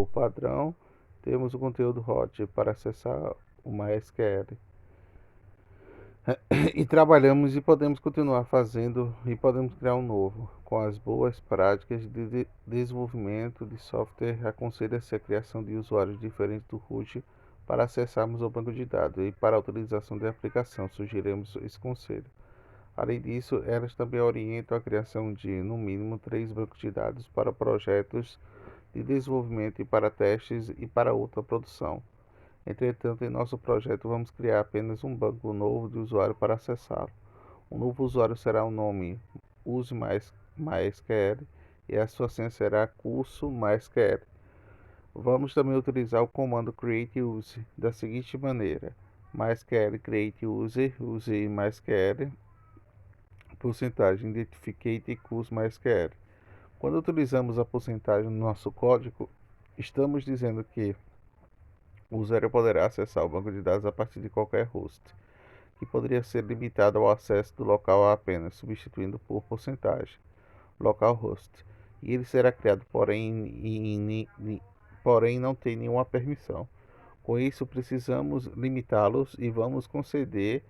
por padrão, temos o conteúdo hot para acessar o MySQL. E trabalhamos e podemos continuar fazendo e podemos criar um novo. Com as boas práticas de desenvolvimento de software, aconselha-se a criação de usuários diferentes do root para acessarmos o banco de dados e para a utilização da aplicação. Sugerimos esse conselho. Além disso, elas também orientam a criação de, no mínimo, 3 bancos de dados para projetos de desenvolvimento e para testes e para outra produção. Entretanto, em nosso projeto vamos criar apenas um banco novo de usuário para acessá-lo. O novo usuário será o nome Use MySQL e a sua senha será curso MySQL. Vamos também utilizar o comando create_use da seguinte maneira: MySQL create_use, use MySQL, porcentagem identificate curso MySQL. Quando utilizamos a porcentagem no nosso código, estamos dizendo que o usuário poderá acessar o banco de dados a partir de qualquer host, que poderia ser limitado ao acesso do local apenas, substituindo por porcentagem localhost. E ele será criado, porém não tem nenhuma permissão. Com isso, precisamos limitá-los e vamos conceder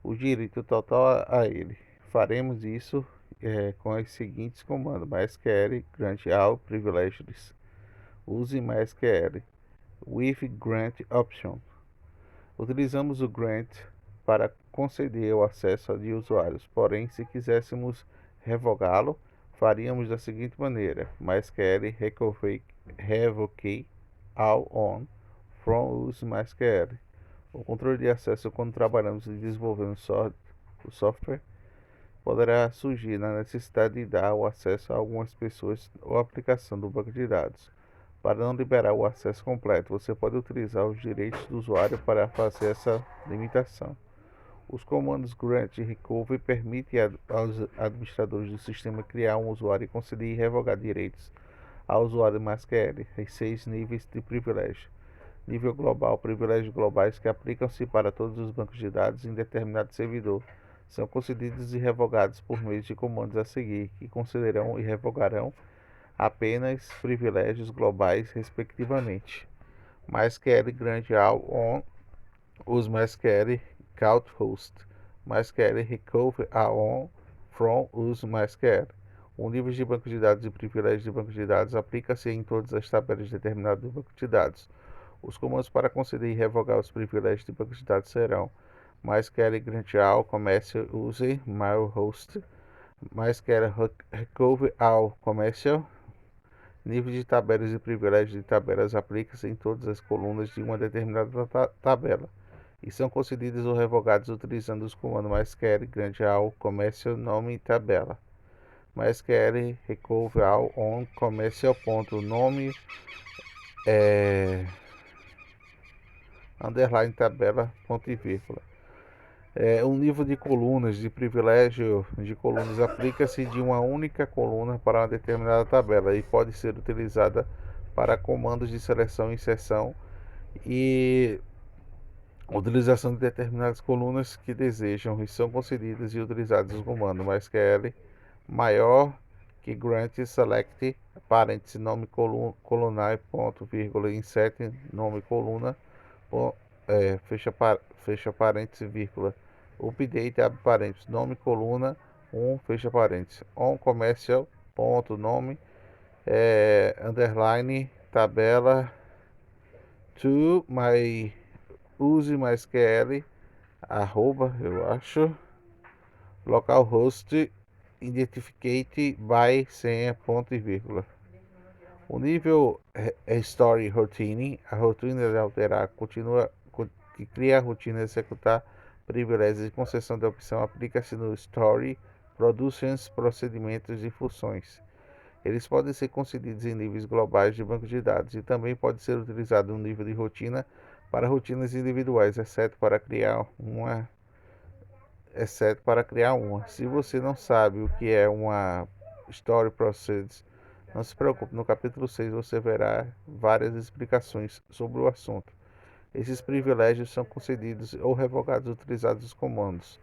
o direito total a ele. Faremos isso com os seguintes comandos: MySQL grant all privileges. Use MySQL with grant option. Utilizamos o grant para conceder o acesso de usuários, porém, se quiséssemos revogá-lo, faríamos da seguinte maneira: MySQL revoke all on from use MySQL. O controle de acesso quando trabalhamos e desenvolvemos o software poderá surgir na necessidade de dar o acesso a algumas pessoas ou aplicação do banco de dados. Para não liberar o acesso completo, você pode utilizar os direitos do usuário para fazer essa limitação. Os comandos grant e recover permitem aos administradores do sistema criar um usuário e conceder e revogar direitos ao usuário MySQL em 6 níveis de privilégio. Nível global: privilégios globais que aplicam-se para todos os bancos de dados em determinado servidor. São concedidos e revogados por meio de comandos a seguir, que concederão e revogarão apenas privilégios globais, respectivamente. MySQL grant all on use MySQL count host. MySQL recover all on from use MySQL. O nível de banco de dados e privilégios de banco de dados aplica-se em todas as tabelas determinadas do banco de dados. Os comandos para conceder e revogar os privilégios de banco de dados serão: MySQL grant all commercial use MyHost. MySQL recover all commercial. Nível de tabelas e privilégios de tabelas aplica-se em todas as colunas de uma determinada tabela e são concedidos ou revogados utilizando os comandos MySQL grant all commercial nome tabela. MySQL recover all on commercial ponto nome underline tabela ponto e vírgula. O nível de colunas de privilégio de colunas aplica-se de uma única coluna para uma determinada tabela e pode ser utilizada para comandos de seleção e inserção e utilização de determinadas colunas que desejam e são concedidas e utilizadas o comando MySQL maior que grant select parênteses nome colunar ponto vírgula insert nome coluna fecha parênteses vírgula update abre parênteses nome coluna 1 fecha parênteses on commercial ponto nome underline tabela to my use MySQL arroba eu acho localhost identificate by senha ponto e vírgula. O nível Story Routine, a rotina de alterar que cria a rotina de executar privilégios e concessão de opção aplica-se no Story Productions, procedimentos e funções. Eles podem ser concedidos em níveis globais de banco de dados e também pode ser utilizado no nível de rotina para rotinas individuais, exceto para criar uma. Se você não sabe o que é uma Story Procedures, não se preocupe, no capítulo 6 você verá várias explicações sobre o assunto. Esses privilégios são concedidos ou revogados utilizados os comandos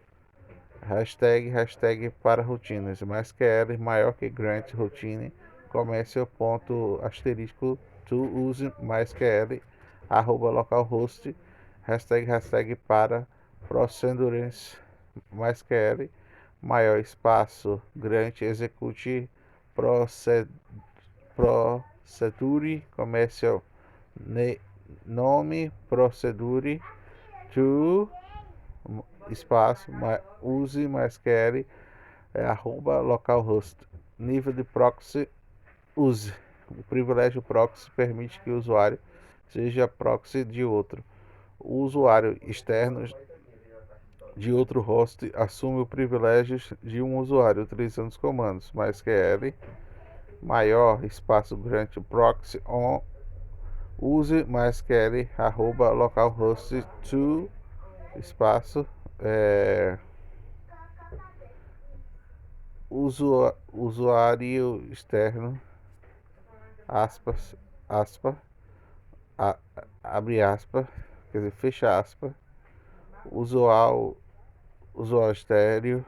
hashtag para rotinas, MySQL maior que grant routine commercial ponto asterisco to use MySQL, @localhost, hashtag para procedures MySQL, maior espaço, grande, execute, procedure, commercial, nome, procedure, to, espaço, use MySQL, @localhost, nível de proxy, use. O privilégio proxy permite que o usuário seja proxy de outro. O usuário externo de outro host assume o privilégio de um usuário utilizando os comandos MySQL maior espaço grande proxy on use MySQL @localhost to espaço usuário externo aspas abre aspas, quer dizer, fecha aspas, usuário estéreo,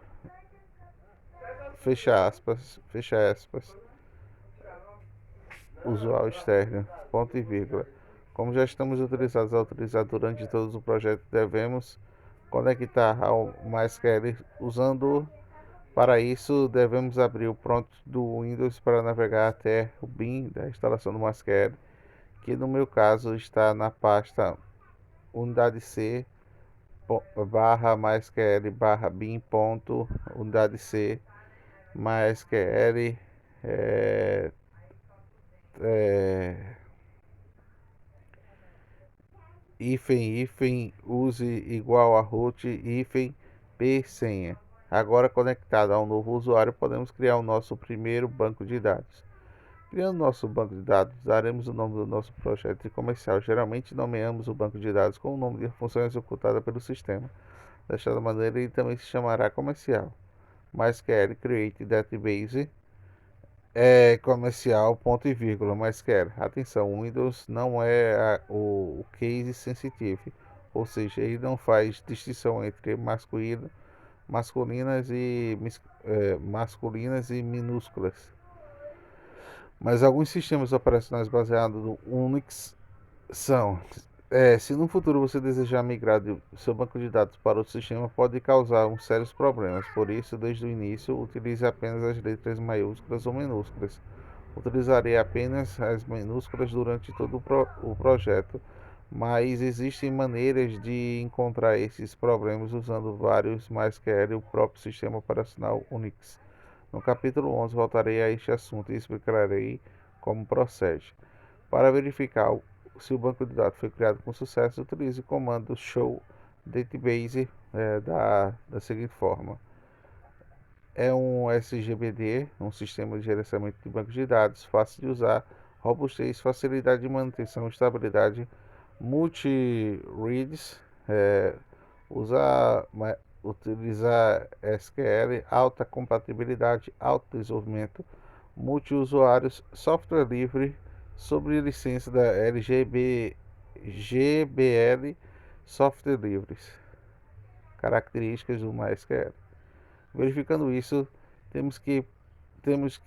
fecha aspas, usuário externo, ponto e vírgula. Como já estamos autorizados a utilizar durante todo o projeto, devemos conectar ao MySQL usando. Para isso, devemos abrir o prompt do Windows para navegar até o bin da instalação do MySQL, que no meu caso está na pasta unidade C barra MySQL barra bin ponto unidade C MySQL use igual a root p senha. Agora conectado ao novo usuário, podemos criar o nosso primeiro banco de dados. Criando nosso banco de dados, daremos o nome do nosso projeto comercial. Geralmente nomeamos o banco de dados com o nome de função executada pelo sistema. Desta maneira, ele também se chamará comercial. MySQL Create Database comercial, ponto e vírgula, MySQL. Atenção, o Windows não é o case sensitive, ou seja, ele não faz distinção entre masculinas e minúsculas. Mas alguns sistemas operacionais baseados no Unix são. Se no futuro você desejar migrar seu banco de dados para outro sistema, pode causar sérios problemas. Por isso, desde o início, utilize apenas as letras maiúsculas ou minúsculas. Utilizarei apenas as minúsculas durante todo o projeto, mas existem maneiras de encontrar esses problemas usando vários MySQL e o próprio sistema operacional Unix. No capítulo 11 voltarei a este assunto e explicarei como procede. Para verificar se o banco de dados foi criado com sucesso, utilize o comando show database da seguinte forma. É um SGBD, um sistema de gerenciamento de bancos de dados, fácil de usar, robustez, facilidade de manutenção, estabilidade, multi-reads, utilizar SQL, alta compatibilidade, alto desenvolvimento, multi-usuários, software livre, sobre licença da GBL, software livres. Características do MySQL. Verificando isso, temos que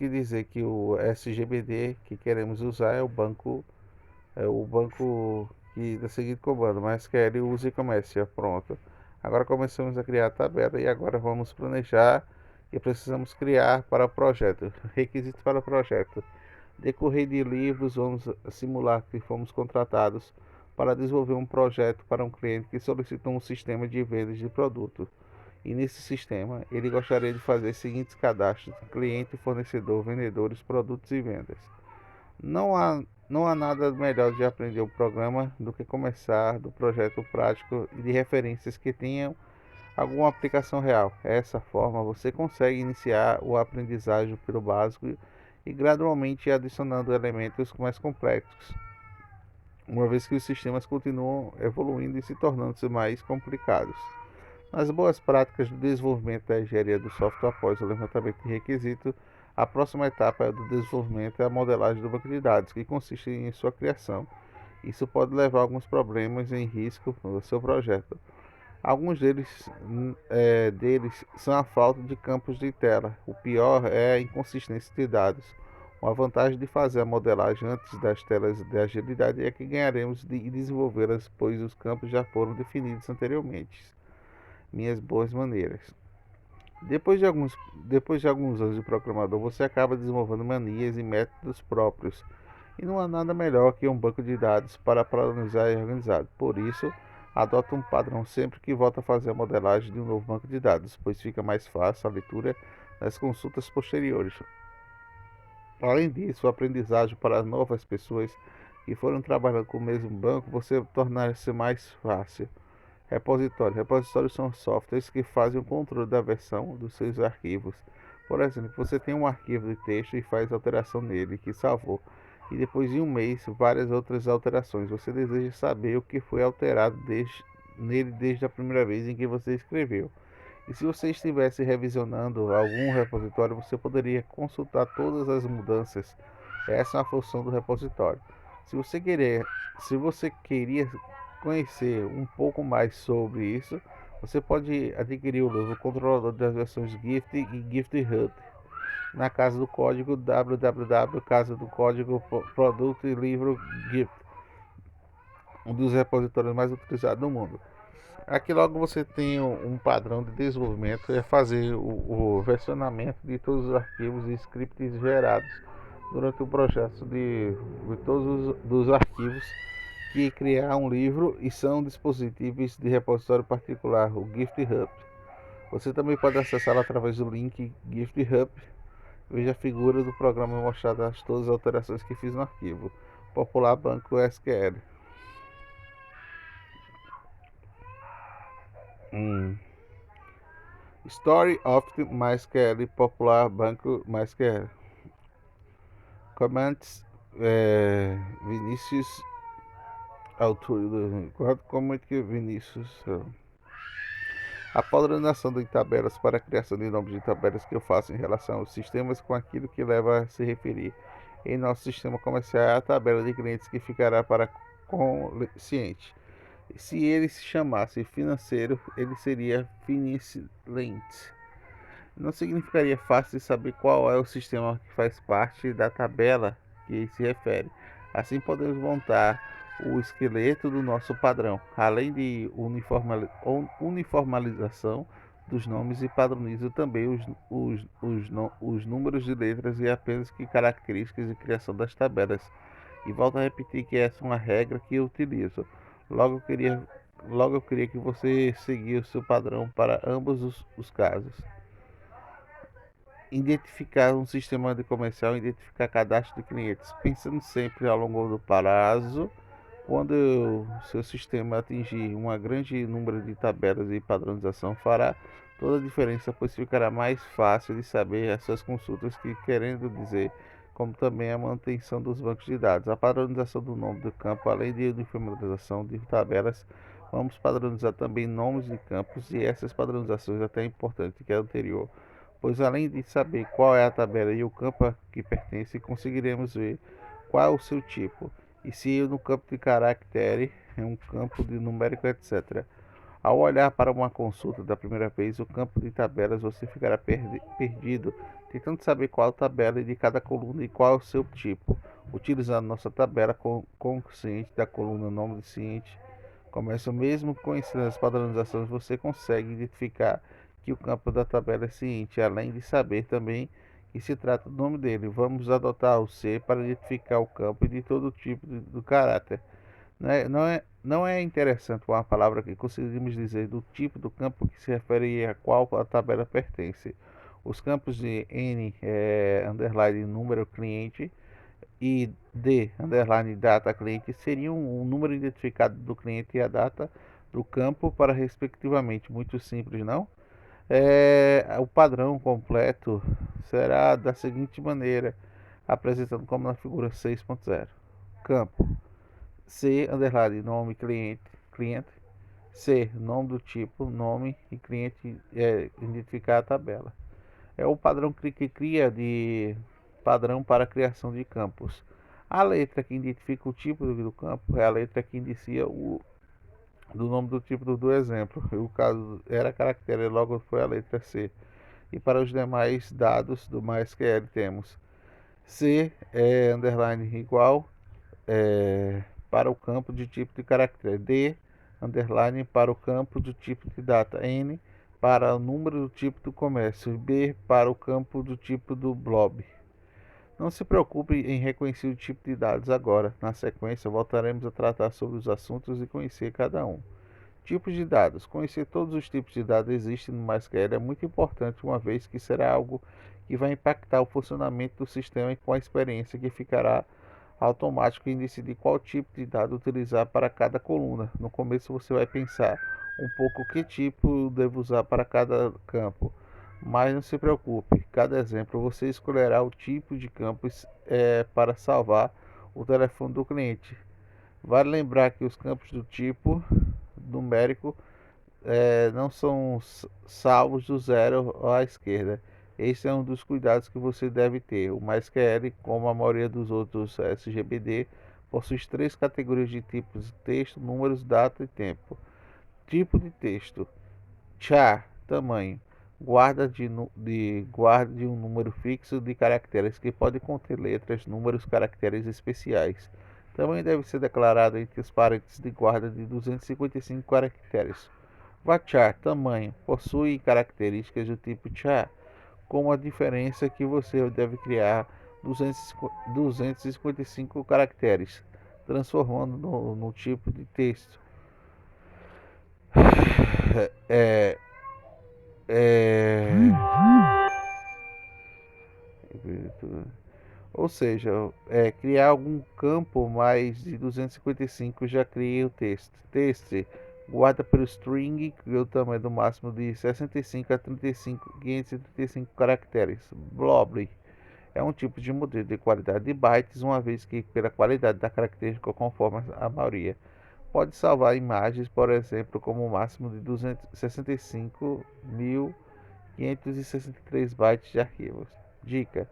dizer que o SGBD que queremos usar é o banco que da seguinte comando, MySQL use comércio, pronto. Agora começamos a criar a tabela e agora vamos planejar e precisamos criar para o projeto. Requisitos para o projeto. Decorrer de livros, vamos simular que fomos contratados para desenvolver um projeto para um cliente que solicitou um sistema de vendas de produto. E nesse sistema, ele gostaria de fazer os seguintes cadastros: cliente, fornecedor, vendedores, produtos e vendas. Não há nada melhor de aprender o programa do que começar do projeto prático e de referências que tenham alguma aplicação real. Dessa forma, você consegue iniciar o aprendizagem pelo básico e gradualmente adicionando elementos mais complexos, uma vez que os sistemas continuam evoluindo e se tornando mais complicados. Nas boas práticas do desenvolvimento da engenharia do software após o levantamento de requisitos, a próxima etapa do desenvolvimento é a modelagem do banco de dados, que consiste em sua criação. Isso pode levar a alguns problemas em risco no seu projeto. Alguns deles são a falta de campos de tela. O pior é a inconsistência de dados. Uma vantagem de fazer a modelagem antes das telas de agilidade é que ganharemos de desenvolvê-las, pois os campos já foram definidos anteriormente. Minhas boas maneiras. Depois de alguns anos de programador, você acaba desenvolvendo manias e métodos próprios. E não há nada melhor que um banco de dados para padronizar e organizar. Por isso, adota um padrão sempre que volta a fazer a modelagem de um novo banco de dados, pois fica mais fácil a leitura nas consultas posteriores. Além disso, o aprendizagem para novas pessoas que foram trabalhando com o mesmo banco, você tornar-se mais fácil. Repositório. Repositórios são softwares que fazem o controle da versão dos seus arquivos. Por exemplo, você tem um arquivo de texto e faz alteração nele, que salvou, e depois de um mês, várias outras alterações. Você deseja saber o que foi alterado nele desde a primeira vez em que você escreveu. E se você estivesse revisionando algum repositório, você poderia consultar todas as mudanças. Essa é a função do repositório. Se você querer, se você queria conhecer um pouco mais sobre isso, você pode adquirir o livro Controlador das Versões Gift e Gift Hub na Casa do Código www.casa do Código Produto e Livro Gift, um dos repositórios mais utilizados no mundo. Aqui logo você tem um padrão de desenvolvimento, é fazer o versionamento de todos os arquivos e scripts gerados durante o processo de todos os arquivos que criar um livro e são dispositivos de repositório particular, o Gift Hub. Você também pode acessá-lo através do link Gift Hub. Veja a figura do programa mostrada todas as alterações que fiz no arquivo. Popular Banco SQL. Story of MySQL, Popular Banco MySQL. Comments, Vinícius, autor de 2004, como é que Vinícius... A padronização de tabelas para a criação de nomes de tabelas que eu faço em relação aos sistemas com aquilo que leva a se referir. Em nosso sistema comercial é a tabela de clientes que ficará para consciente. Se ele se chamasse financeiro, ele seria Finicilente. Não significaria fácil de saber qual é o sistema que faz parte da tabela que se refere. Assim podemos montar o esqueleto do nosso padrão, além de uniformização dos nomes e padronizo também os números de letras e apenas que características de criação das tabelas. E volto a repetir que essa é uma regra que eu utilizo. Logo eu queria que você seguisse o seu padrão para ambos os casos. Identificar um sistema de comercial, identificar cadastro de clientes, pensando sempre ao longo do prazo. Quando o seu sistema atingir um grande número de tabelas e padronização, fará toda a diferença, pois ficará mais fácil de saber as suas consultas, que querendo dizer, como também a manutenção dos bancos de dados. A padronização do nome do campo, além de uniformização de tabelas, vamos padronizar também nomes de campos, e essas padronizações até é importante que a anterior, pois além de saber qual é a tabela e o campo a que pertence, conseguiremos ver qual é o seu tipo, e se no campo de caractere é um campo de numérico, etc. Ao olhar para uma consulta da primeira vez, o campo de tabelas, você ficará perdido, tentando saber qual a tabela de cada coluna e qual é o seu tipo. Utilizando nossa tabela consciente da coluna nome de ciente, começa mesmo conhecendo as padronizações, você consegue identificar que o campo da tabela é ciente, além de saber também que se trata do nome dele. Vamos adotar o C para identificar o campo e de todo tipo do caráter. Não é interessante uma palavra que conseguimos dizer do tipo do campo que se refere a qual a tabela pertence. Os campos de N, underline número cliente, e D, underline data cliente, seriam o número identificado do cliente e a data do campo para respectivamente. Muito simples, não? O padrão completo será da seguinte maneira, apresentando como na figura 6.0. Campo C, underline, nome cliente, C, nome do tipo, nome e cliente, identificar a tabela. É o padrão que cria de padrão para a criação de campos. A letra que identifica o tipo do campo é a letra que inicia do nome do tipo do exemplo. O caso era caractere, logo foi a letra C. E para os demais dados do MySQL temos C é underline igual para o campo de tipo de caractere. D, underline para o campo do tipo de data. N, para o número do tipo do comércio. B, para o campo do tipo do blob. Não se preocupe em reconhecer o tipo de dados agora. Na sequência, voltaremos a tratar sobre os assuntos e conhecer cada um. Tipos de dados. Conhecer todos os tipos de dados existem no MySQL é muito importante, uma vez que será algo que vai impactar o funcionamento do sistema e com a experiência que ficará automático em decidir qual tipo de dado utilizar para cada coluna. No começo você vai pensar um pouco que tipo devo usar para cada campo, mas não se preocupe, cada exemplo você escolherá o tipo de campo para salvar o telefone do cliente. Vale lembrar que os campos do tipo numérico não são salvos do zero à esquerda. Esse é um dos cuidados que você deve ter. O MySQL, como a maioria dos outros SGBD, possui três categorias de tipos de texto, números, data e tempo. Tipo de texto: char, tamanho, guarda de um número fixo de caracteres que pode conter letras, números, caracteres especiais. Tamanho deve ser declarado entre os parênteses de guarda de 255 caracteres. Varchar tamanho possui características do tipo char, com a diferença que você deve criar 255 caracteres, transformando no tipo de texto. É, é, ou seja, criar algum campo mais de 255 já cria o texto. Texto guarda pelo string, que é o tamanho do máximo de 65 a 35, 535 caracteres. Blob é um tipo de modelo de qualidade de bytes, uma vez que pela qualidade da característica conforme a maioria. Pode salvar imagens, por exemplo, como o máximo de 265.563 bytes de arquivos. Dica: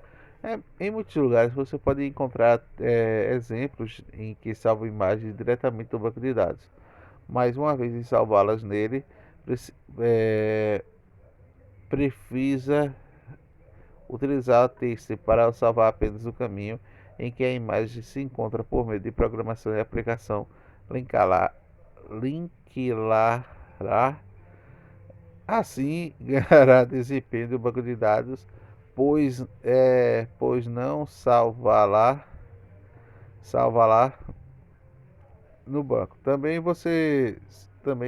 em muitos lugares você pode encontrar exemplos em que salvam imagens diretamente do banco de dados, mas uma vez em salvá-las nele, é, precisa utilizar o texto para salvar apenas o caminho em que a imagem se encontra por meio de programação e aplicação Linkalar. Assim ganhará desempenho do banco de dados, pois não salva lá no banco. Também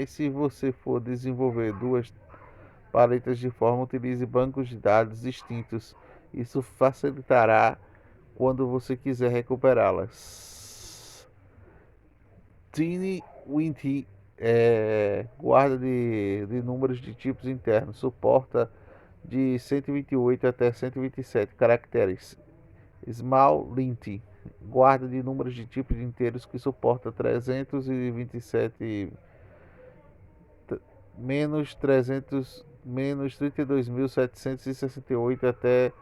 se você for desenvolver duas paletas de forma, utilize bancos de dados distintos. Isso facilitará quando você quiser recuperá-las. Tiny Winty guarda de números de tipos internos, suporta de 128 até 127 caracteres. Small Lint guarda de números de tipos inteiros que suporta 327 menos 300 menos 32.768 até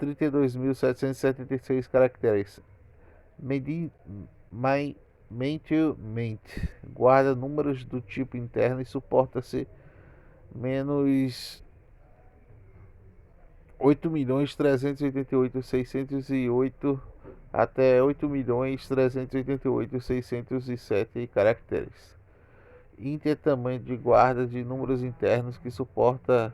32.776 caracteres. Maintainment guarda números do tipo interno e suporta-se menos 8.388.608 até 8.388.607 caracteres. Inter tamanho de guarda de números internos que suporta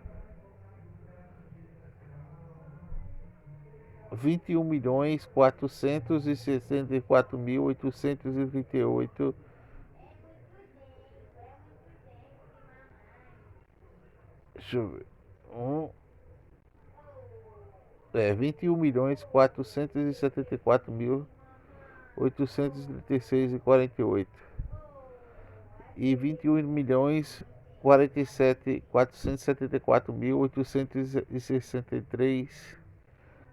21.464.838. Deixa eu ver. 21.474.836,48 e 21.047.474.863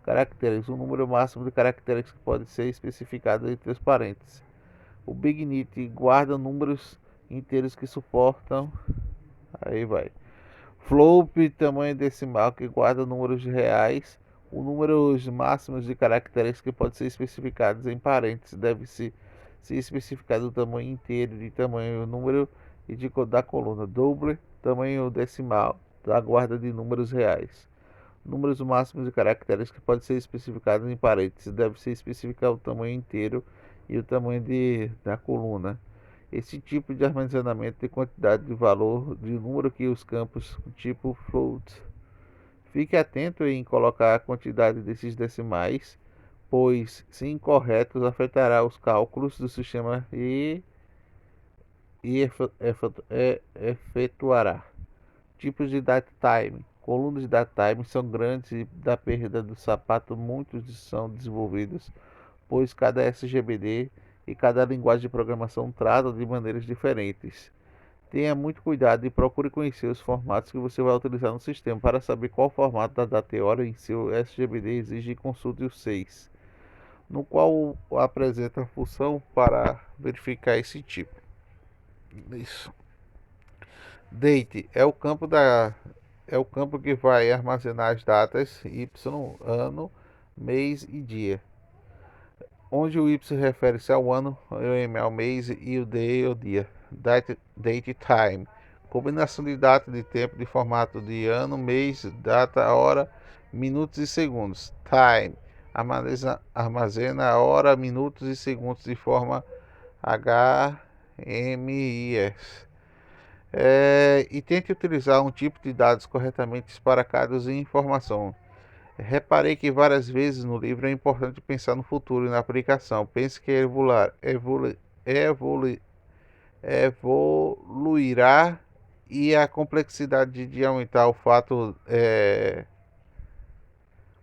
caracteres, o número máximo de caracteres que pode ser especificado entre os parênteses. O BigNit guarda números inteiros que suportam. Aí vai. Float, tamanho decimal, que guarda números reais. O número máximos de caracteres que pode ser especificados em parênteses deve ser especificado o tamanho inteiro de tamanho número e da coluna. Double, tamanho decimal da guarda de números reais. Números máximos de caracteres que podem ser especificados em parênteses. Deve ser especificar o tamanho inteiro e o tamanho da coluna. Esse tipo de armazenamento tem quantidade de valor de número que os campos tipo float. Fique atento em colocar a quantidade desses decimais, pois, se incorretos, afetará os cálculos do sistema e efetuará. Tipos de datetime. Colunas de datetime são grandes e da perda do sapato muitos são desenvolvidos, pois cada SGBD e cada linguagem de programação tratam de maneiras diferentes. Tenha muito cuidado e procure conhecer os formatos que você vai utilizar no sistema. Para saber qual formato da dateora em seu SGBD exige, consulte o 6, no qual apresenta a função para verificar esse tipo. Isso. Date é o campo que vai armazenar as datas y, ano, mês e dia, onde o y refere-se ao ano, o m ao mês e o d ao dia. Date time, combinação de data e de tempo de formato de ano, mês, data, hora, minutos e segundos. Time, armazena a hora, minutos e segundos de forma HMIS. E tente utilizar um tipo de dados corretamente para cada informação. Reparei que várias vezes no livro é importante pensar no futuro e na aplicação. Pense que evoluirá e a complexidade de aumentar. O fato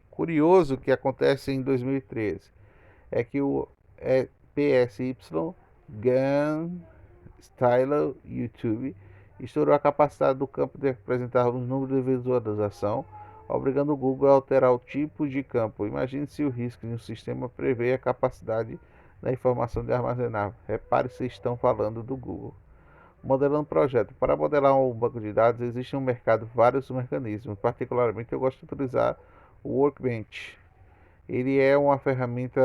curioso que acontece em 2013 é que o PSY GAN Style YouTube estourou a capacidade do campo de representar os números de visualização, obrigando o Google a alterar o tipo de campo. Imagine se o risco de um sistema prevê a capacidade da informação de armazenar. Repare se estão falando do Google. Modelando projeto. Para modelar um banco de dados, existe no mercado vários mecanismos. Particularmente, eu gosto de utilizar o Workbench. Ele é uma ferramenta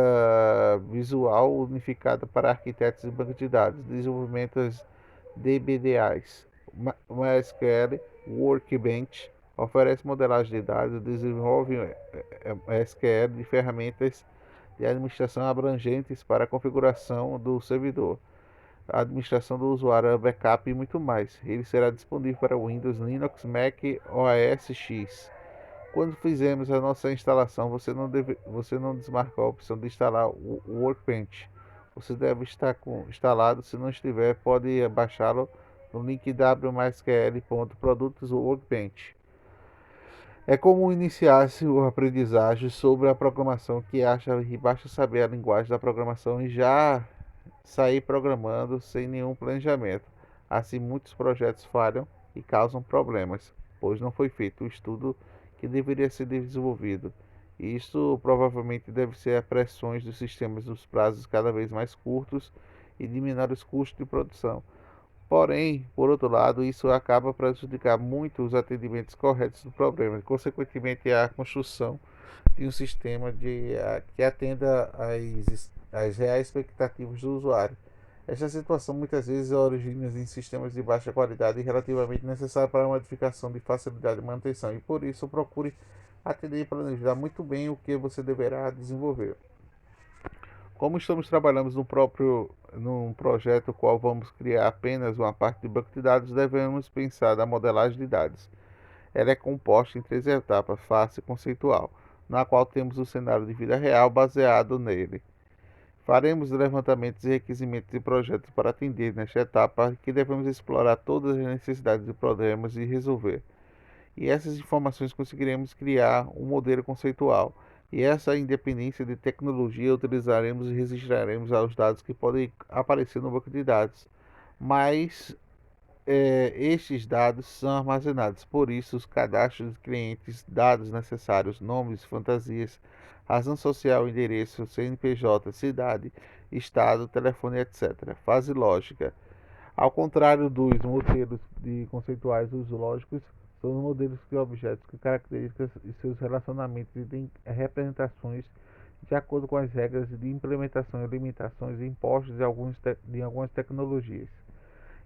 visual unificada para arquitetos de banco de dados, desenvolvimentos DBDAs. MySQL Workbench oferece modelagem de dados, desenvolve SQL de ferramentas de administração abrangentes para a configuração do servidor, a administração do usuário, backup e muito mais. Ele será disponível para Windows, Linux, Mac, OS X. Quando fizermos a nossa instalação, você não desmarca a opção de instalar o Workbench. Você deve estar instalado. Se não estiver, pode baixá-lo no link www.mysql.produtos Workbench. É como iniciar-se o aprendizagem sobre a programação que acha e basta saber a linguagem da programação e já sair programando sem nenhum planejamento. Assim, muitos projetos falham e causam problemas, pois não foi feito o estudo que deveria ser desenvolvido. E isso provavelmente deve ser a pressões dos sistemas dos prazos cada vez mais curtos e de menores custos de produção. Porém, por outro lado, isso acaba prejudicando muito os atendimentos corretos do problema, consequentemente a construção de um sistema que atenda às reais expectativas do usuário. Esta situação muitas vezes origina em sistemas de baixa qualidade e relativamente necessária para a modificação de facilidade de manutenção, e por isso procure atender e planejar muito bem o que você deverá desenvolver. Como estamos trabalhando num projeto qual vamos criar apenas uma parte de banco de dados, devemos pensar na modelagem de dados. Ela é composta em 3 etapas: fase conceitual, na qual temos o cenário de vida real baseado nele. Faremos levantamentos e requisimentos de projetos para atender nesta etapa, que devemos explorar todas as necessidades de problemas e resolver. E essas informações conseguiremos criar um modelo conceitual. E essa independência de tecnologia utilizaremos e registraremos aos dados que podem aparecer no banco de dados. Mas estes dados são armazenados, por isso os cadastros de clientes, dados necessários, nomes, fantasias, razão social, endereço, CNPJ, cidade, estado, telefone, etc. Fase lógica. Ao contrário dos modelos conceituais, os lógicos são os modelos de objetos que características e seus relacionamentos e têm representações de acordo com as regras de implementação e limitações impostas de algumas tecnologias.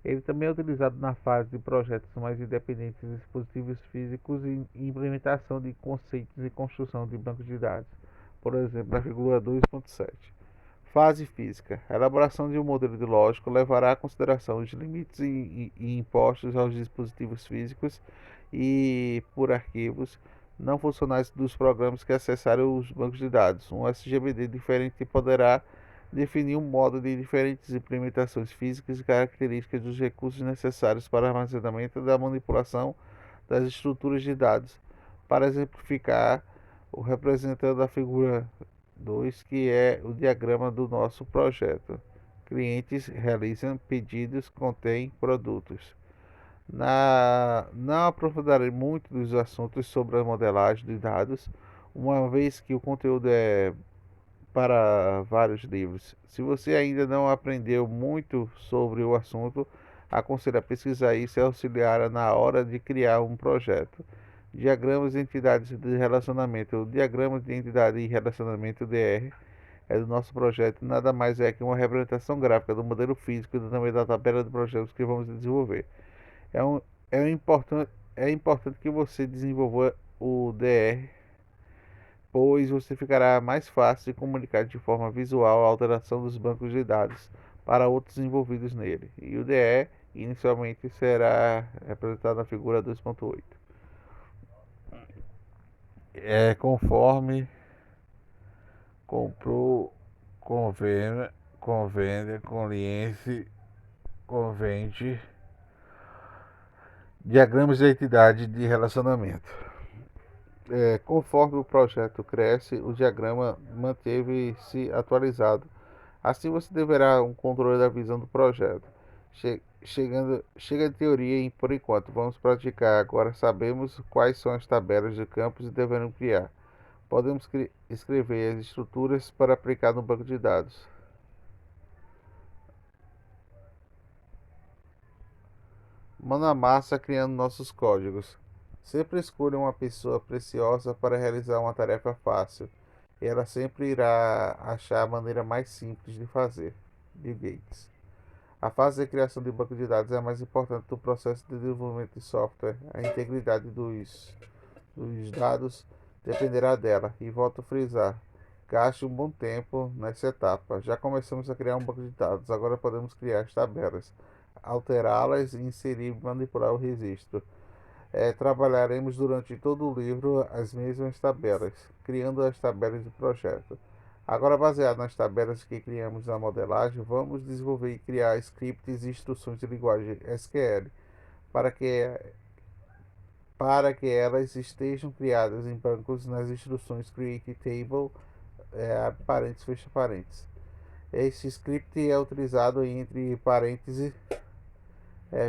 Ele também é utilizado na fase de projetos mais independentes de dispositivos físicos e implementação de conceitos e construção de bancos de dados, por exemplo, na figura 2.7. Fase física. A elaboração de um modelo de lógica levará à consideração os limites impostos aos dispositivos físicos e por arquivos não funcionais dos programas que acessarem os bancos de dados. Um SGBD diferente poderá definir um modo de diferentes implementações físicas e características dos recursos necessários para armazenamento e da manipulação das estruturas de dados. Para exemplificar, o representante da figura 2, que é o diagrama do nosso projeto. Clientes realizam pedidos, contém produtos. Não aprofundarei muito dos assuntos sobre a modelagem de dados, uma vez que o conteúdo é para vários livros. Se você ainda não aprendeu muito sobre o assunto, aconselho a pesquisar isso e auxiliar na hora de criar um projeto. Diagramas de entidades de relacionamento. O diagrama de entidade e relacionamento DR é do nosso projeto, nada mais é que uma representação gráfica do modelo físico e também da tabela de projetos que vamos desenvolver. É, um, é importante que você desenvolva o DR, pois você ficará mais fácil de comunicar de forma visual a alteração dos bancos de dados para outros envolvidos nele. E o DE inicialmente será representado na figura 2.8. Conforme comprou, convenda, conveniência, convende, diagramas de entidade de relacionamento. Conforme o projeto cresce, o diagrama manteve-se atualizado. Assim você deverá um controle da visão do projeto. Chega de teoria por enquanto. Vamos praticar. Agora sabemos quais são as tabelas de campos e devemos criar. Podemos escrever as estruturas para aplicar no banco de dados. Mão na massa criando nossos códigos. Sempre escolha uma pessoa preciosa para realizar uma tarefa fácil. E ela sempre irá achar a maneira mais simples de fazer. Bill Gates. A fase de criação de banco de dados é a mais importante do processo de desenvolvimento de software. A integridade dos dados dependerá dela. E volto a frisar: gaste um bom tempo nessa etapa. Já começamos a criar um banco de dados, agora podemos criar as tabelas, alterá-las, inserir e manipular o registro. Trabalharemos durante todo o livro as mesmas tabelas, criando as tabelas do projeto. Agora, baseado nas tabelas que criamos na modelagem, vamos desenvolver e criar scripts e instruções de linguagem SQL para que elas estejam criadas em bancos nas instruções create table, parênteses, fecha parênteses. Este script é utilizado entre parênteses.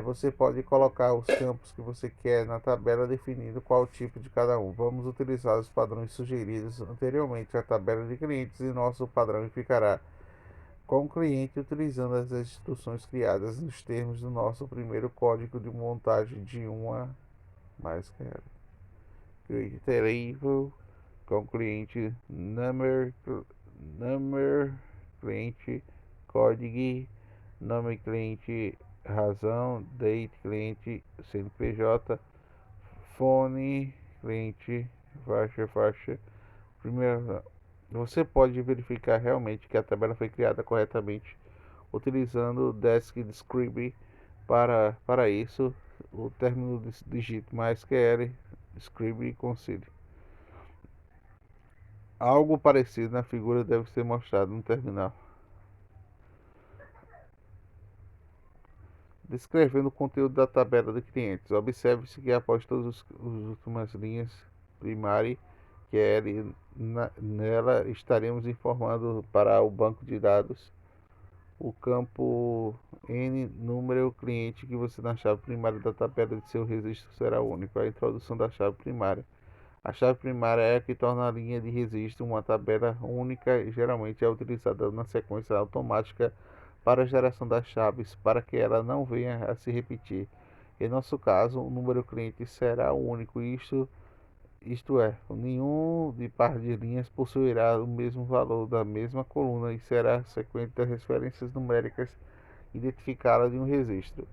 Você pode colocar os campos que você quer na tabela definindo qual tipo de cada um. Vamos utilizar os padrões sugeridos anteriormente à tabela de clientes e nosso padrão ficará com o cliente utilizando as instruções criadas nos termos do nosso primeiro código de montagem de uma mais create table com cliente number cliente código nome cliente razão, date, cliente, CNPJ, fone, cliente, faixa. Primeiro, você pode verificar realmente que a tabela foi criada corretamente utilizando o Desk Scribe. Para isso, o término digite MySQL, Scribe e Concile. Algo parecido na figura deve ser mostrado no terminal. Descrevendo o conteúdo da tabela de clientes. Observe-se que após todas as últimas linhas primárias que nela estaremos informando para o banco de dados o campo N número cliente que você na chave primária da tabela de seu registro será único. A introdução da chave primária. A chave primária é a que torna a linha de registro uma tabela única e geralmente é utilizada na sequência automática para a geração das chaves, para que ela não venha a se repetir. Em nosso caso, o número cliente será único, isto é, nenhum de par de linhas possuirá o mesmo valor da mesma coluna e será sequente das referências numéricas identificadas de um registro.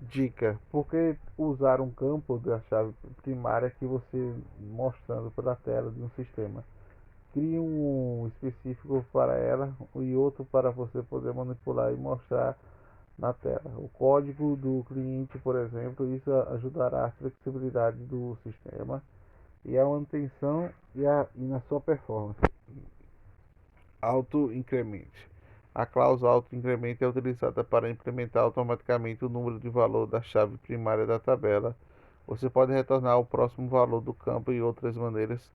Dica: por que usar um campo da chave primária que você mostrando pela tela de um sistema? Crie um específico para ela e outro para você poder manipular e mostrar na tela. O código do cliente, por exemplo, isso ajudará a flexibilidade do sistema e a manutenção e na sua performance. Auto-incremente. A cláusula auto-incremento é utilizada para implementar automaticamente o número de valor da chave primária da tabela. Você pode retornar o próximo valor do campo de outras maneiras,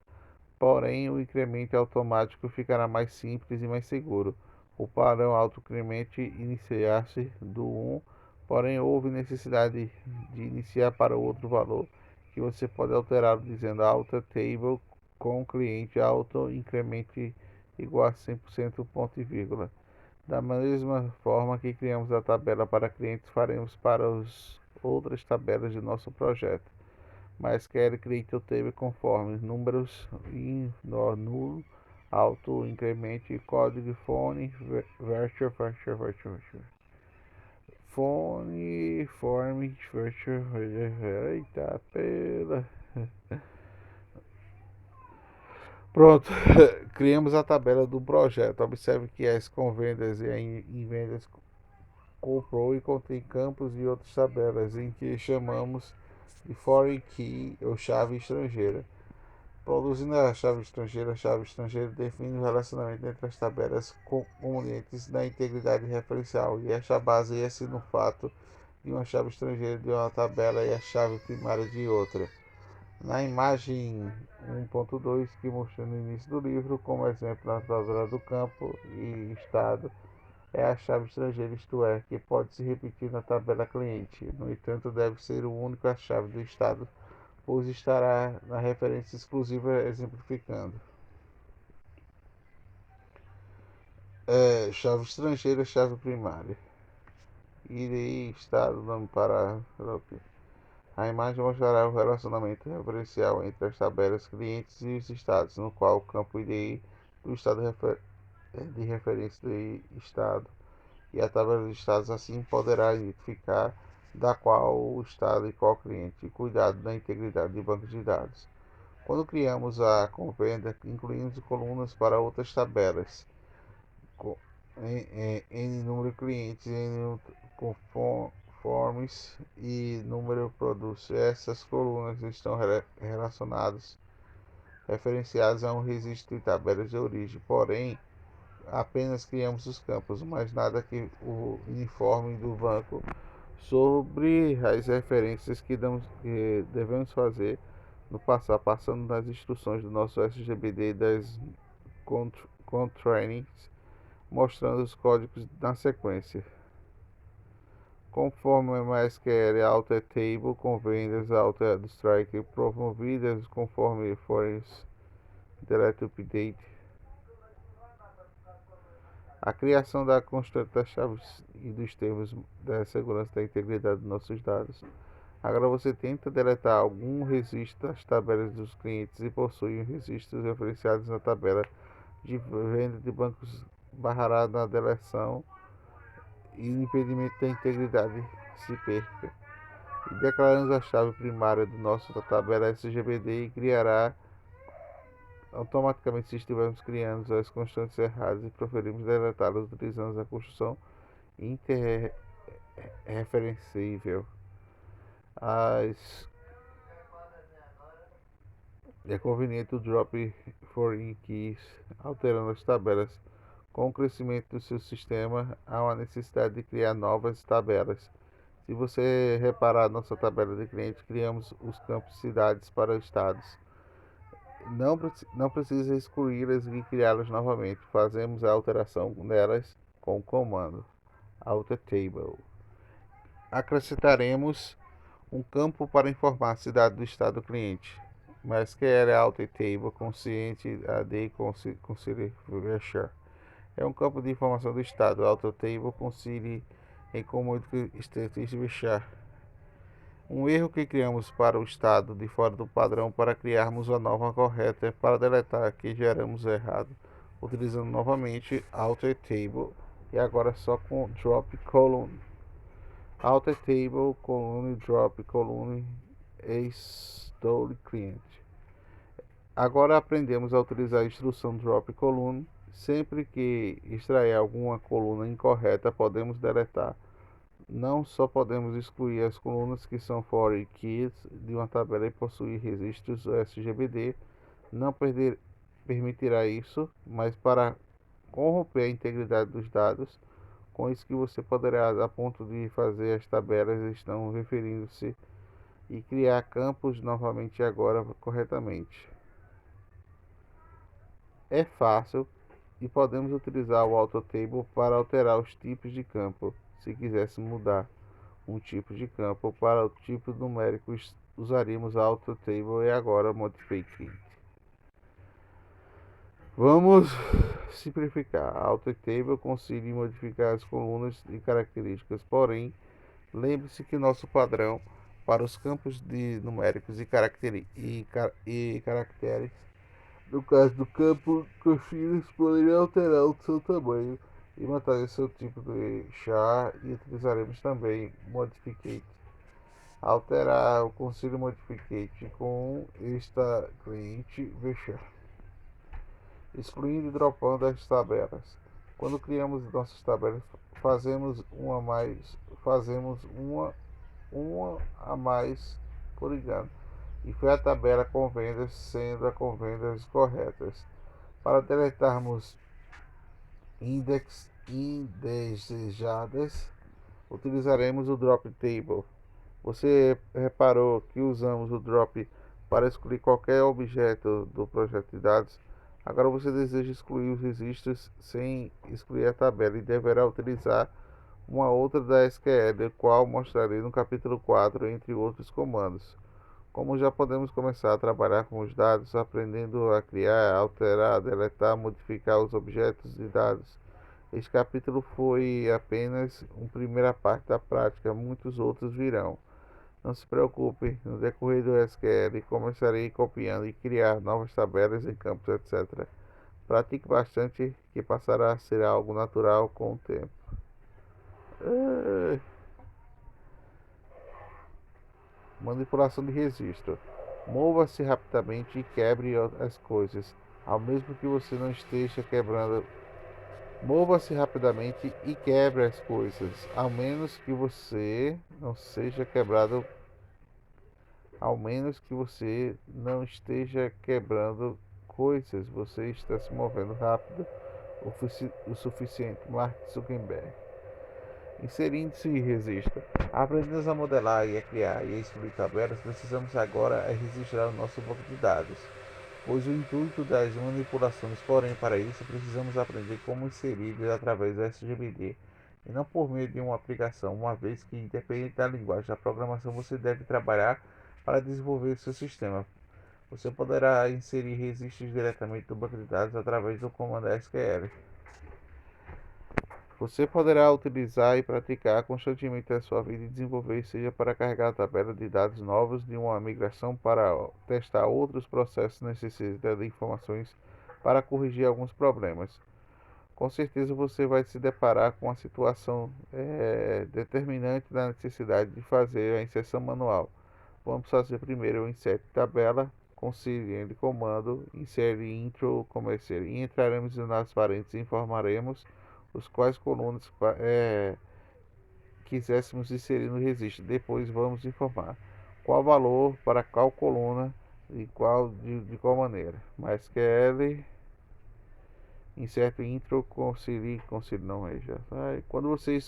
porém o incremento automático ficará mais simples e mais seguro. O padrão auto-incremento iniciar-se do 1, porém houve necessidade de iniciar para outro valor, que você pode alterar dizendo alter table com cliente auto-incremento igual a 100% ponto e vírgula. Da mesma forma que criamos a tabela para clientes, faremos para as outras tabelas de nosso projeto. Mas quer create o table conforme números nulo, auto, incremente, código, fone, virtual, fone, form, virtual, eita, pela. Pronto, criamos a tabela do projeto. Observe que as com vendas e em vendas comprou e contém campos e outras tabelas em que chamamos de foreign key ou chave estrangeira. Produzindo a chave estrangeira define o relacionamento entre as tabelas componentes da integridade referencial e esta baseia-se no fato de uma chave estrangeira de uma tabela e a chave primária de outra. Na imagem 1.2 que mostrei no início do livro, como exemplo na tabela do campo e estado, é a chave estrangeira, isto é, que pode se repetir na tabela cliente. No entanto, deve ser o único a chave do estado, pois estará na referência exclusiva exemplificando. Chave estrangeira, chave primária. Irei estado, nome para... A imagem mostrará o relacionamento referencial entre as tabelas clientes e os estados, no qual o campo IDI do estado de referência do estado e a tabela de estados assim poderá identificar da qual o estado e qual cliente. Cuidado da integridade de bancos de dados. Quando criamos a convenda, incluímos colunas para outras tabelas, em número de clientes, em conformes e número de produtos. Essas colunas estão relacionadas, referenciadas a um registro de tabelas de origem, porém apenas criamos os campos, mas nada que o uniforme do banco sobre as referências que devemos fazer no passando nas instruções do nosso SGBD e das contrainings, mostrando os códigos na sequência. Conforme MySQL Alter Table com vendas Alter Strike promovidas conforme forem Delete Update. A criação da constante das chaves e dos termos da segurança da integridade dos nossos dados. Agora você tenta deletar algum registro das tabelas dos clientes e possui registros referenciados na tabela de venda de bancos, barrará na deleção e impedimento da integridade se perca. E declaramos a chave primária do nosso da tabela SGBD e criará automaticamente se estivermos criando as constantes erradas e preferimos deletá-las utilizando a construção interreferencível. É conveniente o drop foreign keys, alterando as tabelas. Com o crescimento do seu sistema, há uma necessidade de criar novas tabelas. Se você reparar nossa tabela de clientes, criamos os campos cidades para estados. Não precisa excluí-las e criá-las novamente. Fazemos a alteração nelas com o comando alter table. Acrescentaremos um campo para informar a cidade do estado do cliente. MySQL alter table consciente AD consider é um campo de informação do estado. Alter table consiste em como estatística. Um erro que criamos para o estado de fora do padrão para criarmos a nova correta para deletar que geramos errado, utilizando novamente alter table e agora só com drop column. Alter table, column, drop, column, store client. Agora aprendemos a utilizar a instrução drop column. Sempre que extrair alguma coluna incorreta, podemos deletar. Não só podemos excluir as colunas que são foreign keys de uma tabela e possuir registros SGBD, não permitirá isso, mas para corromper a integridade dos dados, com isso que você poderá, a ponto de fazer as tabelas estão referindo-se e criar campos novamente agora corretamente. É fácil e podemos utilizar o AutoTable para alterar os tipos de campo. Se quiséssemos mudar um tipo de campo para o tipo numérico, usaríamos AutoTable e agora Modified. Vamos simplificar. A AutoTable consegue modificar as colunas e características, porém, lembre-se que nosso padrão para os campos de numéricos e caracteres, no caso do campo coxilhos, poderia alterar o seu tamanho e manter o seu tipo de char, e utilizaremos também Modificate. Alterar o conselho Modificate com esta cliente vexar, excluindo e dropando as tabelas. Quando criamos nossas tabelas, fazemos uma a mais por engano, e foi a tabela com vendas sendo a com vendas corretas. Para deletarmos index indesejadas, utilizaremos o drop table. Você reparou que usamos o drop para excluir qualquer objeto do projeto de dados? Agora você deseja excluir os registros sem excluir a tabela e deverá utilizar uma outra da SQL, qual mostrarei no capítulo 4, entre outros comandos. Como já podemos começar a trabalhar com os dados, aprendendo a criar, alterar, deletar, modificar os objetos de dados. Este capítulo foi apenas uma primeira parte da prática, muitos outros virão. Não se preocupe, no decorrer do SQL começarei copiando e criar novas tabelas em campos, etc. Pratique bastante, que passará a ser algo natural com o tempo. Manipulação de registro. Mova-se rapidamente e quebre as coisas, ao mesmo que você não esteja quebrando. Mova-se rapidamente e quebre as coisas, ao menos que você não seja quebrado, ao menos que você não esteja quebrando coisas, você está se movendo rápido o suficiente. Mark Zuckerberg. Inserindo-se e registro. Aprendemos a modelar e a criar e a excluir tabelas, precisamos agora registrar o nosso banco de dados, pois o intuito das manipulações, porém, para isso precisamos aprender como inserir através do SGBD e não por meio de uma aplicação, uma vez que, independente da linguagem da programação, você deve trabalhar para desenvolver seu sistema. Você poderá inserir registros diretamente do banco de dados através do comando SQL. Você poderá utilizar e praticar constantemente a sua vida e desenvolver, seja para carregar a tabela de dados novos de uma migração, para testar outros processos necessitam de informações, para corrigir alguns problemas. Com certeza você vai se deparar com a situação determinante da necessidade de fazer a inserção manual. Vamos fazer primeiro o insert tabela, conciliando comando, insere intro comercial, e entraremos nas parênteses e informaremos os quais colunas quiséssemos inserir no registro. Depois vamos informar qual valor para qual coluna e de qual maneira. MySQL insert intro concilie não é já. Quando você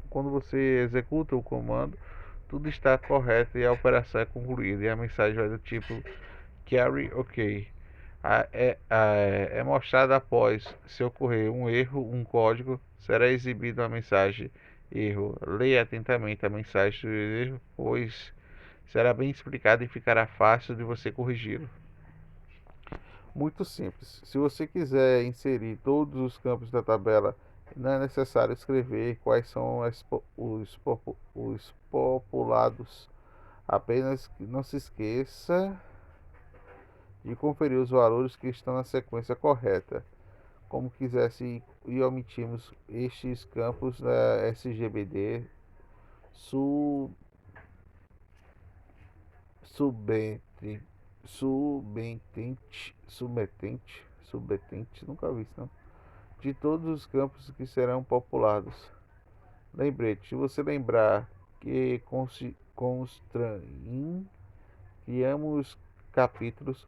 quando você executa o comando, tudo está correto e a operação é concluída, e a mensagem vai do tipo carry OK. É mostrada após, se ocorrer um erro, um código, será exibida a mensagem erro. Leia atentamente a mensagem do erro, pois será bem explicado e ficará fácil de você corrigi-lo. Muito simples. Se você quiser inserir todos os campos da tabela, não é necessário escrever quais são os populados. Apenas não se esqueça de conferir os valores que estão na sequência correta. Como quisesse e omitimos estes campos da SGBD Su, subente, submetente, nunca vi isso não, de todos os campos que serão populados. Lembrete, se você lembrar que criamos capítulos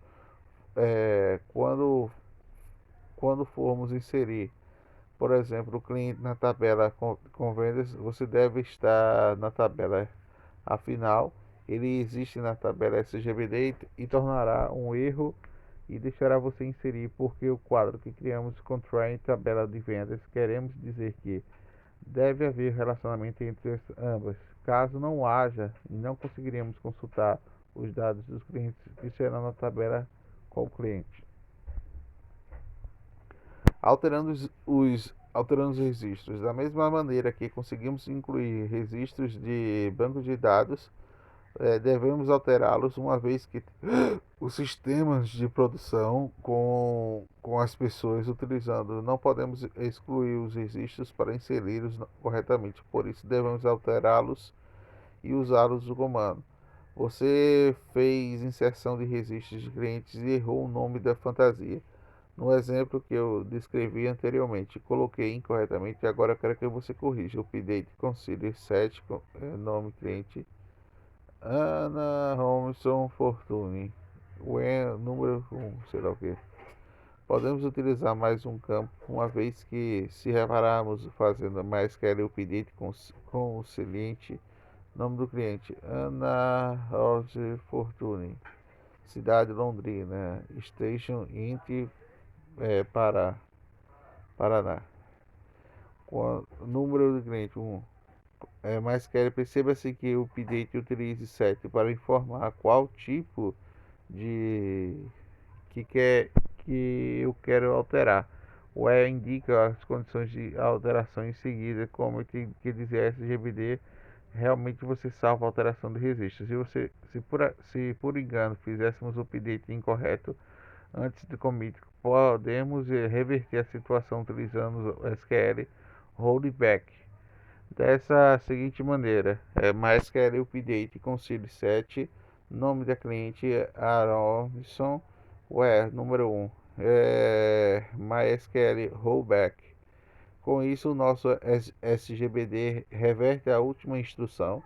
quando formos inserir, por exemplo, o cliente na tabela com vendas, você deve estar na tabela. Afinal, ele existe na tabela SGBD e tornará um erro e deixará você inserir porque o quadro que criamos contrai tabela de vendas. Queremos dizer que deve haver relacionamento entre ambas. Caso não haja, não conseguiremos consultar os dados dos clientes que serão na tabela com o cliente. Alterando os registros. Da mesma maneira que conseguimos incluir registros de banco de dados, devemos alterá-los uma vez que os sistemas de produção com as pessoas utilizando não podemos excluir os registros para inseri-los corretamente, por isso devemos alterá-los e usá-los do comando. Você fez inserção de registros de clientes e errou o nome da fantasia. No exemplo que eu descrevi anteriormente, coloquei incorretamente e agora quero que você corrija. Update consider set nome cliente Ana Robinson Fortune. Número 1, sei lá o que. Podemos utilizar mais um campo, uma vez que, se repararmos fazendo mais que update com o seguinte nome do cliente: Ana Robinson Fortune. Cidade Londrina. Station Int Paraná. Número do cliente 1. Mas quer perceba-se que o update utilize set para informar qual tipo de que eu quero alterar. O E indica as condições de alteração em seguida, como que dizer SGBD, realmente você salva a alteração de registro. Se por engano fizéssemos o update incorreto antes do commit, podemos reverter a situação utilizando o SQL rollback. Dessa seguinte maneira, MySQL update consider set, nome da cliente Aronson, where número 1, MySQL rollback. Com isso, o nosso SGBD reverte a última instrução,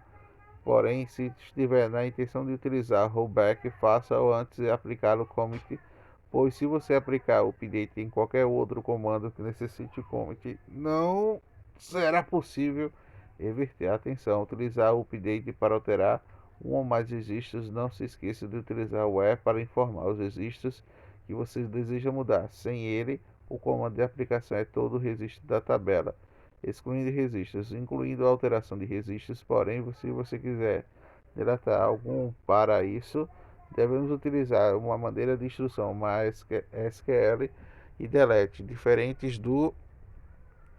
porém, se estiver na intenção de utilizar rollback, faça-o antes de aplicar o commit, pois se você aplicar o update em qualquer outro comando que necessite commit, não será possível reverter. Atenção, utilizar o update para alterar um ou mais registros. Não se esqueça de utilizar o where para informar os registros que você deseja mudar. Sem ele, o comando de aplicação é todo o registro da tabela, excluindo registros, incluindo a alteração de registros. Porém, se você quiser deletar algum para isso, devemos utilizar uma maneira de instrução MySQL e delete, diferentes do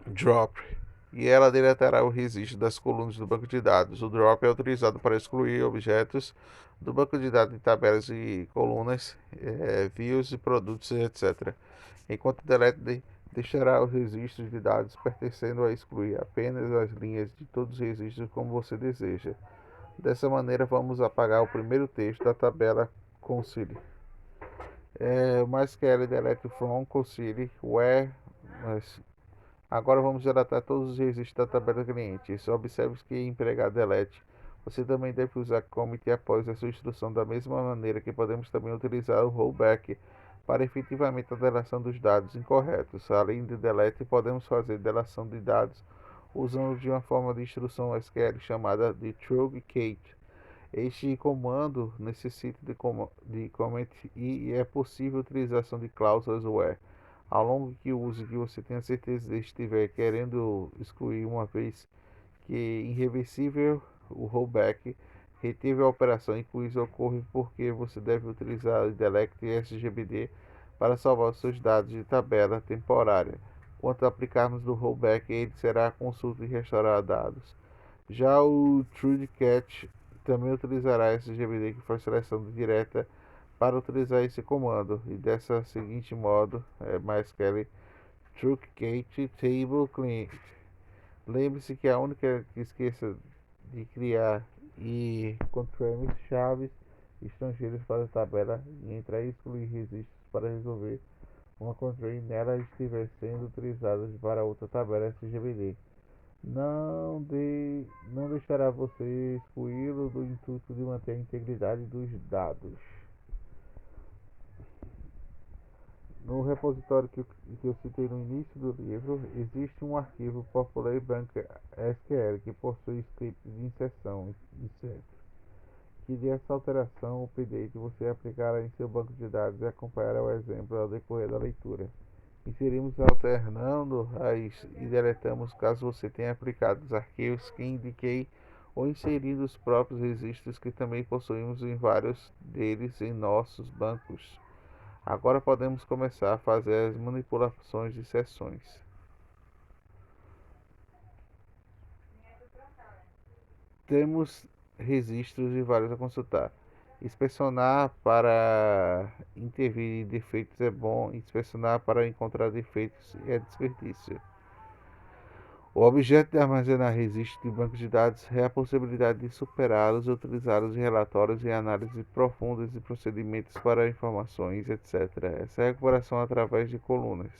drop, e ela deletará o registro das colunas do banco de dados. O drop é utilizado para excluir objetos do banco de dados de tabelas e colunas, views e produtos, etc. Enquanto o delete deixará os registros de dados pertencendo a excluir apenas as linhas de todos os registros como você deseja. Dessa maneira, vamos apagar o primeiro texto da tabela concile. O MySQL delete from concile where. Agora vamos deletar todos os registros da tabela cliente. Só observe que em empregar delete, você também deve usar commit após a sua instrução, da mesma maneira que podemos também utilizar o rollback para efetivamente a deleção dos dados incorretos. Além de delete, podemos fazer deleção de dados usando de uma forma de instrução SQL chamada de trugcate. Este comando necessita de comment e é possível a utilização de cláusulas where. Ao longo que use que você tenha certeza de estiver querendo excluir, uma vez que irreversível o rollback reteve a operação, inclui isso ocorre porque você deve utilizar o delete SGBD para salvar os seus dados de tabela temporária. Quando aplicarmos do rollback, ele será consulta e restaurar dados. Já o trugcate também utilizará SGBD, que faz seleção direta para utilizar esse comando, e dessa seguinte modo, MySQL trugcate table client. Lembre-se que a única que esqueça de criar e construímos chaves estrangeiras para a tabela e entrar e excluir registros para resolver uma controle nela estiver sendo utilizada para outra tabela SGBD. Não deixará você excluí-lo do intuito de manter a integridade dos dados. No repositório que eu citei no início do livro, existe um arquivo Populate Bank SQL que possui scripts de inserção, etc. Que dessa alteração ou update você aplicará em seu banco de dados e acompanhará o exemplo ao decorrer da leitura. Inserimos alternando raiz e deletamos caso você tenha aplicado os arquivos que indiquei ou inserido os próprios registros que também possuímos em vários deles em nossos bancos. Agora podemos começar a fazer as manipulações de seções. Temos registros e vários a consultar. Inspecionar para intervir em defeitos é bom, inspecionar para encontrar defeitos é desperdício. O objeto de armazenar registros de banco de dados é a possibilidade de superá-los e utilizá-los em relatórios e análises profundas de procedimentos para informações, etc. Essa é a recuperação através de colunas.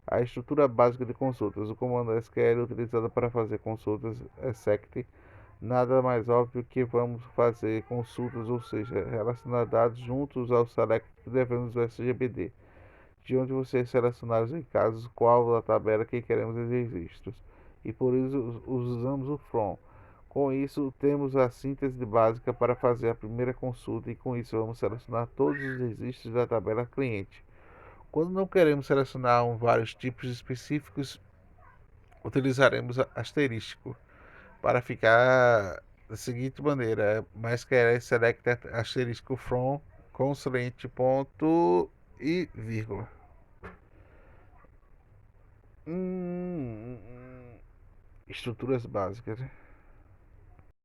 A estrutura básica de consultas. O comando SQL utilizado para fazer consultas é sect. Nada mais óbvio que vamos fazer consultas, ou seja, relacionar dados juntos ao select que devemos do SGBD, de onde você selecionar os casos, qual da tabela que queremos os registros. E por isso usamos o from. Com isso, temos a síntese básica para fazer a primeira consulta e com isso vamos selecionar todos os registros da tabela cliente. Quando não queremos selecionar vários tipos específicos, utilizaremos asterístico para ficar da seguinte maneira: mais quer select asterístico from consulente ponto e vírgula. Estruturas básicas.